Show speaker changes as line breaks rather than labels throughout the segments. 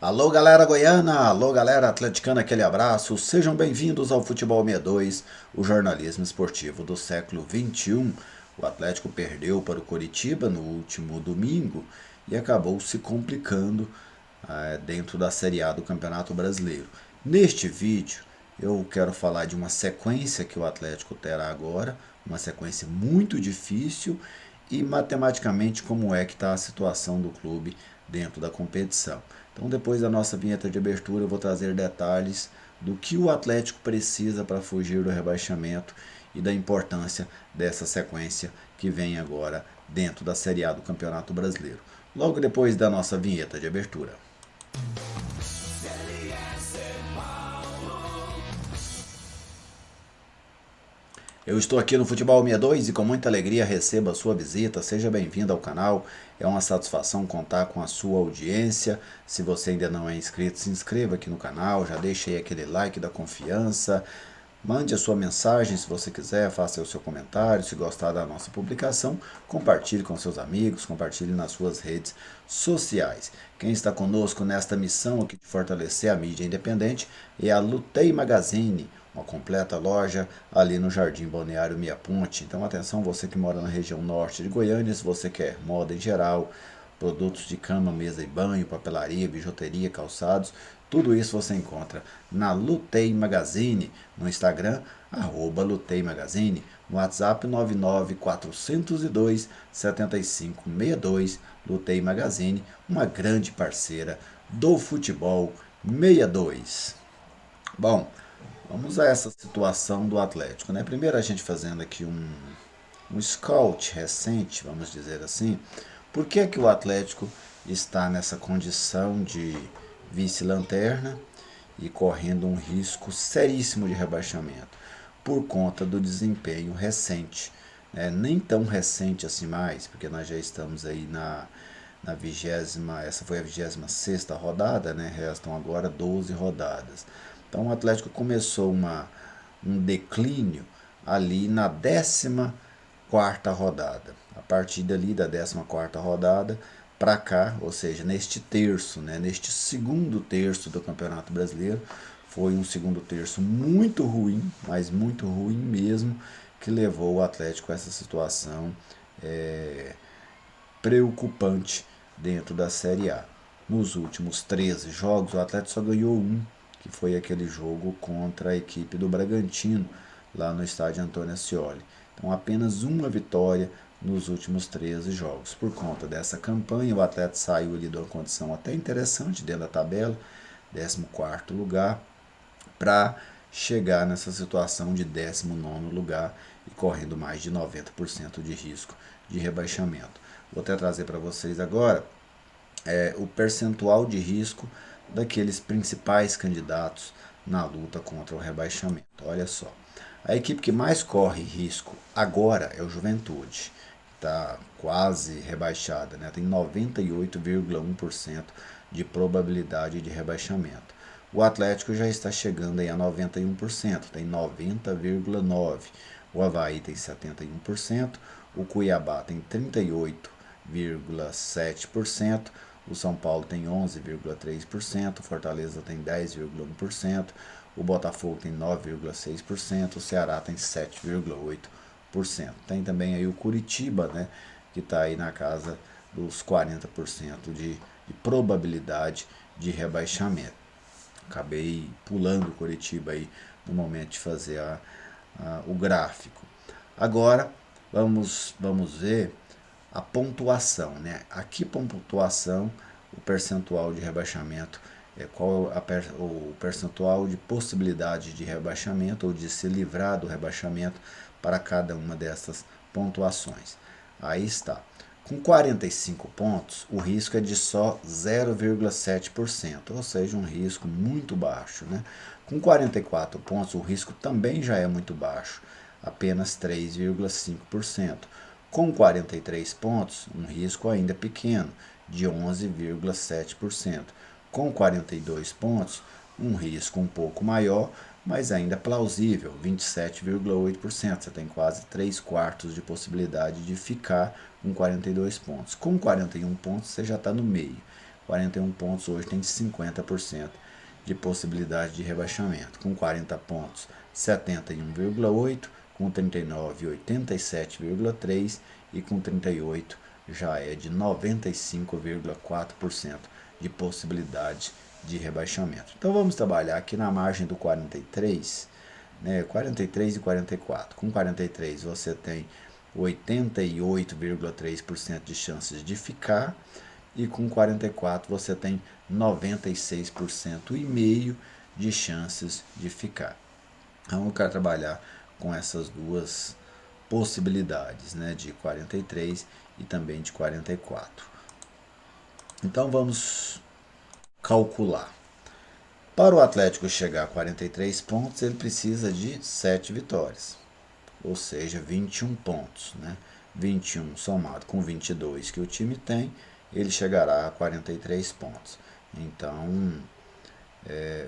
Alô galera goiana, alô galera atleticana, aquele abraço, sejam bem-vindos ao Futebol 62, o jornalismo esportivo do século XXI. O Atlético perdeu para o Coritiba no último domingo e acabou se complicando dentro da Série A do Campeonato Brasileiro. Neste vídeo eu quero falar de uma sequência que o Atlético terá agora, uma sequência muito difícil e matematicamente como é que está a situação do clube dentro da competição. Então, depois da nossa vinheta de abertura, eu vou trazer detalhes do que o Atlético precisa para fugir do rebaixamento e da importância dessa sequência que vem agora dentro da Série A do Campeonato Brasileiro. Logo depois da nossa vinheta de abertura. Eu estou aqui no Futebol 62 e com muita alegria recebo a sua visita. Seja bem-vindo ao canal. É uma satisfação contar com a sua audiência. Se você ainda não é inscrito, se inscreva aqui no canal. Já deixe aí aquele like da confiança. Mande a sua mensagem se você quiser, faça o seu comentário. Se gostar da nossa publicação, compartilhe com seus amigos, compartilhe nas suas redes sociais. Quem está conosco nesta missão aqui de fortalecer a mídia independente é a Lutei Magazine, uma completa loja ali no Jardim Balneário Mia Ponte. Então atenção, você que mora na região norte de Goiânia, se você quer moda em geral, produtos de cama, mesa e banho, papelaria, bijuteria, calçados, tudo isso você encontra na Lutei Magazine, no Instagram, @Lutei Magazine, no WhatsApp 99402-7562, Lutei Magazine, uma grande parceira do Futebol 62. Bom, vamos a essa situação do Atlético, né? Primeiro a gente fazendo aqui um scout recente, vamos dizer assim. Por que que o Atlético está nessa condição de vice-lanterna e correndo um risco seríssimo de rebaixamento? Por conta do desempenho recente, né? Nem tão recente assim mais, porque nós já estamos aí na vigésima, essa foi a 26ª rodada, né? Restam agora 12 rodadas. Então o Atlético começou um declínio ali na 14ª rodada. A partir dali da 14ª rodada para cá, ou seja, neste terço, né, neste segundo terço do Campeonato Brasileiro, foi um segundo terço muito ruim, mas muito ruim mesmo, que levou o Atlético a essa situação preocupante dentro da Série A. Nos últimos 13 jogos, o Atlético só ganhou um, que foi aquele jogo contra a equipe do Bragantino, lá no estádio Antônio Ascioli. Então, apenas uma vitória nos últimos 13 jogos. Por conta dessa campanha, o Atlético saiu ali de uma condição até interessante dentro da tabela, 14º lugar, para chegar nessa situação de 19º lugar e correndo mais de 90% de risco de rebaixamento. Vou até trazer para vocês agora o percentual de risco daqueles principais candidatos na luta contra o rebaixamento. Olha só, a equipe que mais corre risco agora é o Juventude, está quase rebaixada, né? Tem 98,1% de probabilidade de rebaixamento. O Atlético já está chegando aí a 91%, tem 90,9%. O Avaí tem 71%, o Cuiabá tem 38,7%, o São Paulo tem 11,3%, o Fortaleza tem 10,1%, o Botafogo tem 9,6%, o Ceará tem 7,8%. Tem também aí o Curitiba, né, que está aí na casa dos 40% de probabilidade de rebaixamento. Acabei pulando o Curitiba aí no momento de fazer o gráfico. Agora vamos ver a pontuação, né? Aqui pontuação, o percentual de rebaixamento, qual é o percentual de possibilidade de rebaixamento ou de se livrar do rebaixamento para cada uma dessas pontuações. Aí está. Com 45 pontos, o risco é de só 0,7%, ou seja, um risco muito baixo, né? Com 44 pontos, o risco também já é muito baixo, apenas 3,5%. Com 43 pontos, um risco ainda pequeno, de 11,7%. Com 42 pontos, um risco um pouco maior, mas ainda plausível, 27,8%. Você tem quase 3/4 de possibilidade de ficar com 42 pontos. Com 41 pontos, você já está no meio. 41 pontos hoje tem 50% de possibilidade de rebaixamento. Com 40 pontos, 71,8%, com 39, 87,3% e com 38 já é de 95,4% de possibilidade de rebaixamento. Então vamos trabalhar aqui na margem do 43, né, 43 e 44. Com 43 você tem 88,3% de chances de ficar e com 44 você tem 96,5% de chances de ficar. Então eu quero trabalhar com essas duas possibilidades, né, de 43 e também de 44. Então vamos calcular. Para o Atlético chegar a 43 pontos, ele precisa de 7 vitórias, ou seja, 21 pontos, né? 21 somado com 22 que o time tem, ele chegará a 43 pontos. Então,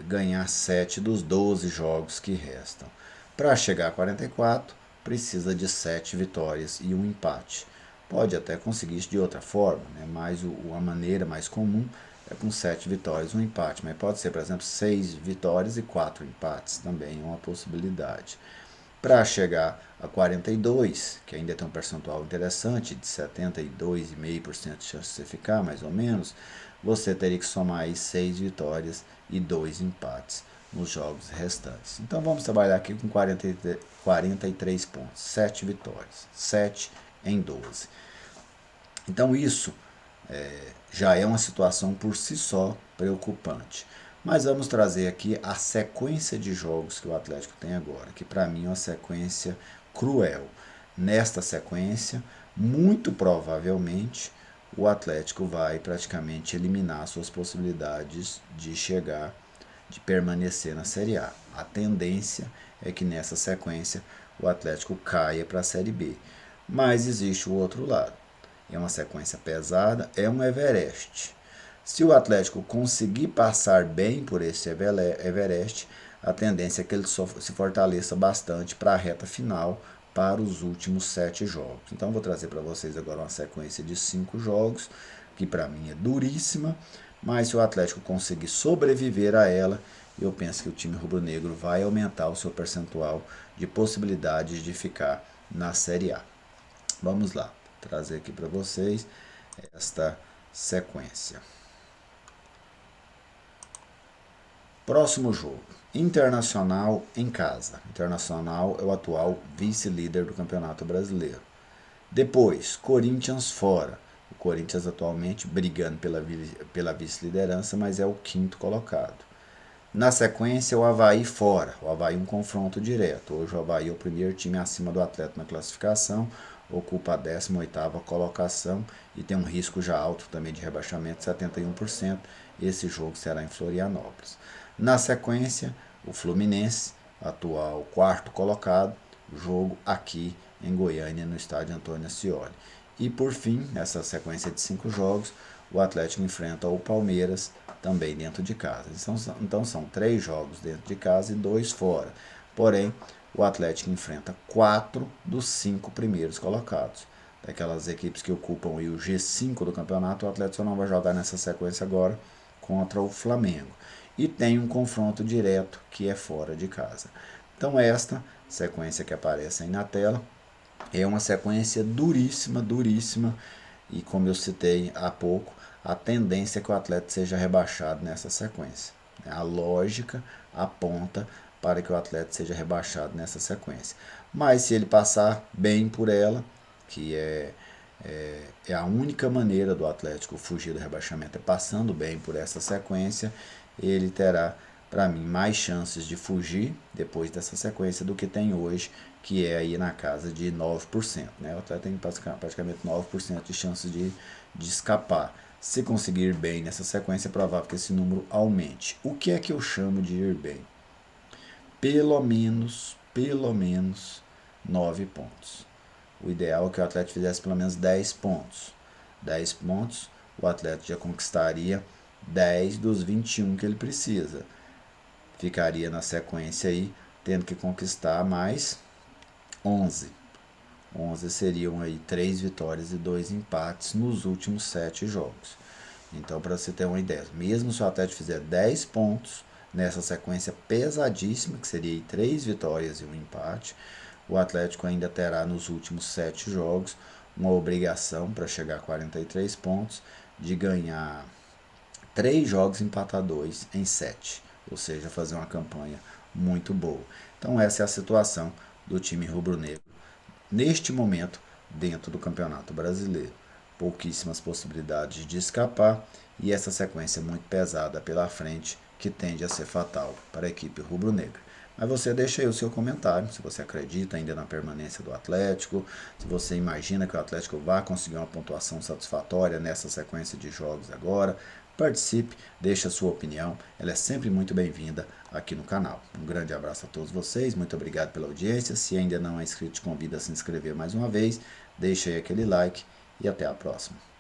ganhar 7 dos 12 jogos que restam. Para chegar a 44, precisa de 7 vitórias e um empate. Pode até conseguir isso de outra forma, né? Mas a maneira mais comum é com 7 vitórias e um empate. Mas pode ser, por exemplo, 6 vitórias e 4 empates. Também é uma possibilidade. Para chegar a 42, que ainda tem um percentual interessante, de 72,5% de chance de você ficar, mais ou menos, você teria que somar aí 6 vitórias e 2 empates nos jogos restantes. Então vamos trabalhar aqui com 43 pontos, 7 vitórias, 7 em 12. Então isso já é uma situação por si só preocupante. Mas vamos trazer aqui a sequência de jogos que o Atlético tem agora, que para mim é uma sequência cruel. Nesta sequência, muito provavelmente, o Atlético vai praticamente eliminar suas possibilidades de chegar, de permanecer na Série A. A tendência é que nessa sequência o Atlético caia para a Série B. Mas existe o outro lado. É uma sequência pesada, é um Everest. Se o Atlético conseguir passar bem por esse Everest, a tendência é que ele se fortaleça bastante para a reta final, para os últimos 7 jogos. Então vou trazer para vocês agora uma sequência de 5 jogos, que para mim é duríssima, mas se o Atlético conseguir sobreviver a ela, eu penso que o time rubro-negro vai aumentar o seu percentual de possibilidades de ficar na Série A. Vamos lá, trazer aqui para vocês esta sequência. Próximo jogo, Internacional em casa. Internacional é o atual vice-líder do Campeonato Brasileiro. Depois, Corinthians fora. O Corinthians atualmente brigando pela vice-liderança, mas é o 5º colocado. Na sequência, o Avaí fora. O Avaí um confronto direto. Hoje o Avaí é o primeiro time acima do Atlético na classificação, ocupa a 18ª colocação e tem um risco já alto também de rebaixamento, 71%. Esse jogo será em Florianópolis. Na sequência, o Fluminense, atual 4º colocado, jogo aqui em Goiânia, no estádio Antônio Ascioli. E por fim, nessa sequência de 5 jogos, o Atlético enfrenta o Palmeiras, também dentro de casa. Então são 3 jogos dentro de casa e 2 fora. Porém, o Atlético enfrenta 4 dos 5 primeiros colocados. Daquelas equipes que ocupam o G5 do campeonato, o Atlético só não vai jogar nessa sequência agora contra o Flamengo. E tem um confronto direto que é fora de casa. Então esta sequência que aparece aí na tela é uma sequência duríssima, duríssima, e como eu citei há pouco, a tendência é que o Atlético seja rebaixado nessa sequência. A lógica aponta para que o Atlético seja rebaixado nessa sequência. Mas se ele passar bem por ela, que é a única maneira do Atlético fugir do rebaixamento, é passando bem por essa sequência, ele terá, para mim, mais chances de fugir depois dessa sequência do que tem hoje, que é aí na casa de 9%. Né? O Atlético tem praticamente 9% de chances de escapar. Se conseguir bem nessa sequência, é provável que esse número aumente. O que é que eu chamo de ir bem? Pelo menos 9 pontos. O ideal é que o Atlético fizesse pelo menos 10 pontos. 10 pontos, o Atlético já conquistaria 10 dos 21 que ele precisa. Ficaria na sequência aí, tendo que conquistar mais 11. 11 seriam aí 3 vitórias e 2 empates nos últimos 7 jogos. Então, para você ter uma ideia, mesmo se o Atlético fizer 10 pontos nessa sequência pesadíssima, que seria 3 vitórias e um empate, o Atlético ainda terá nos últimos 7 jogos uma obrigação para chegar a 43 pontos de ganhar 3 jogos e empatar 2 em 7, ou seja, fazer uma campanha muito boa. Então essa é a situação do time rubro-negro neste momento dentro do Campeonato Brasileiro. Pouquíssimas possibilidades de escapar e essa sequência muito pesada pela frente que tende a ser fatal para a equipe rubro-negra. Mas você deixa aí o seu comentário, se você acredita ainda na permanência do Atlético, se você imagina que o Atlético vai conseguir uma pontuação satisfatória nessa sequência de jogos agora. Participe, deixe a sua opinião, ela é sempre muito bem-vinda aqui no canal. Um grande abraço a todos vocês, muito obrigado pela audiência. Se ainda não é inscrito, te convido a se inscrever mais uma vez, deixe aí aquele like e até a próxima.